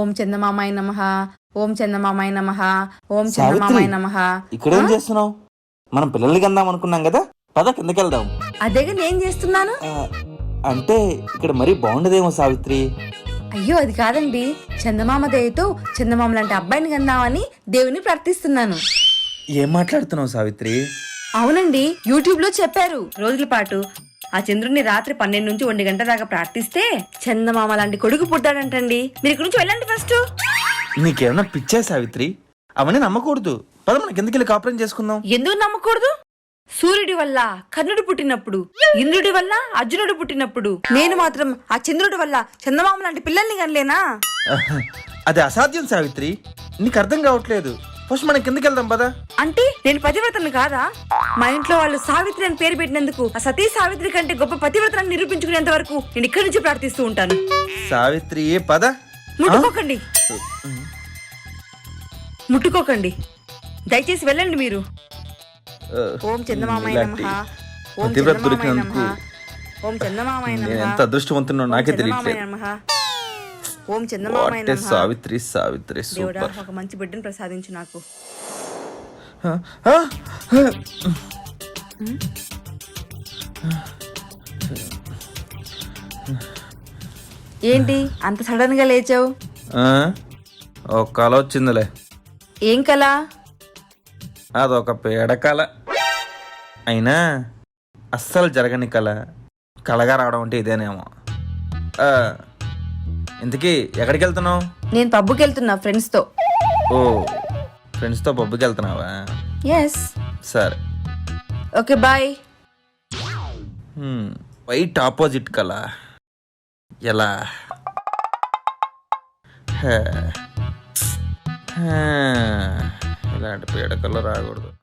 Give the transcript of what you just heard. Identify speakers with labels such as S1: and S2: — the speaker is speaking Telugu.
S1: ఓం చందమామాయ నమః. ఓం చందమామాయ నమః. ఓం
S2: సావిత్రి,
S1: చందమామాయ నమః.
S2: ఇక్కడేం చేస్తున్నావు? మనం పిల్లల్ని కందాం అనుకున్నాం కదా, పద కిందకి వెళ్దాం.
S1: అదేగా నేను చేస్తున్నాను.
S2: అంటే ఇక్కడ మరీ బాగుండదేమో సావిత్రి.
S1: అయ్యో అది కాదండి, చందమామ దయతో చందమామ లాంటి అబ్బాయిని కందామని దేవుని ప్రార్థిస్తున్నాను.
S2: ఏం మాట్లాడుతున్నావు సావిత్రి?
S1: అవునండి, యూట్యూబ్ లో చెప్పారు. రోజుల పాటు ఆ చంద్రుడిని రాత్రి 12 నుంచి 1 గంట దాకా ప్రార్థిస్తే చందమామ లాంటి కొడుకు పుట్టాడంటండి. మీరు ఇక్కడి నుంచి వెళ్ళండి ఫస్ట్.
S2: నీకేమన్నా పిచ్చా సావిత్రి? అవన్నీ నమ్మకూడదు. పద మన కిందకి వెళ్ళి కాపురం చేసుకుందాం.
S1: ఎందుకు నమ్మకూడదు? సూర్యుడి వల్ల కర్ణుడు పుట్టినప్పుడు, ఇంద్రుడి వల్ల అర్జునుడు పుట్టినప్పుడు, నేను మాత్రం ఆ చంద్రుడి వల్ల చందమామ లాంటి పిల్లల్ని కనలేనా?
S2: అది అసాధ్యం సావిత్రి, నీకు అర్థం కావట్లేదు. ఫస్ట్ మనం కిందకి వెళ్దాం పదా.
S1: అంటే నేను పతివ్రతను కాదా? మా ఇంట్లో వాళ్ళు సావిత్రి అని పేరు పెట్టినందుకు ఆ సతీ సావిత్రి కంటే గొప్ప పతివ్రతను నిరూపించుకునేంత వరకు నేను ఇక్కడి నుంచి ప్రార్థిస్తూ ఉంటాను.
S2: సావిత్రి పద.
S1: ముట్టుకోకండి, ముట్టుకోకండి, దయచేసి వెళ్ళండి మీరు. ఓం చందమామాయ నమః. ఓం చందమామాయ నమః. ఓం చందమామాయ నమః.
S2: ఎంత అదృష్టవంతున్నో నాకే తెలియట్లేదు.
S1: ఓం చందమామాయ నమః.
S2: సావిత్రి సావిత్రి
S1: దేవుడా,
S2: సూపర్.
S1: ఒక మంచి బిడ్డను ప్రసాదించు నాకు. ఏంటి అంత సడన్ గా లేచావు?
S2: ఒక కళ వచ్చిందిలే.
S1: ఏం కల?
S2: అదొక పేడ కళ. అయినా అస్సలు జరగని కళ కళగా రావడం అంటే ఇదేనేమో. ఇంతకీ ఎక్కడికి వెళ్తున్నావు?
S1: నేను పబ్కి వెళ్తున్నా ఫ్రెండ్స్ తో.
S2: ఓ, ఫ్రెండ్స్తో పబ్కి వెళ్తున్నావా?
S1: ఎస్.
S2: సరే,
S1: ఓకే బాయ్.
S2: వైట్ ఆపోజిట్ కళ ఎలా? ఇలాంటి పీడకల్లో రాకూడదు.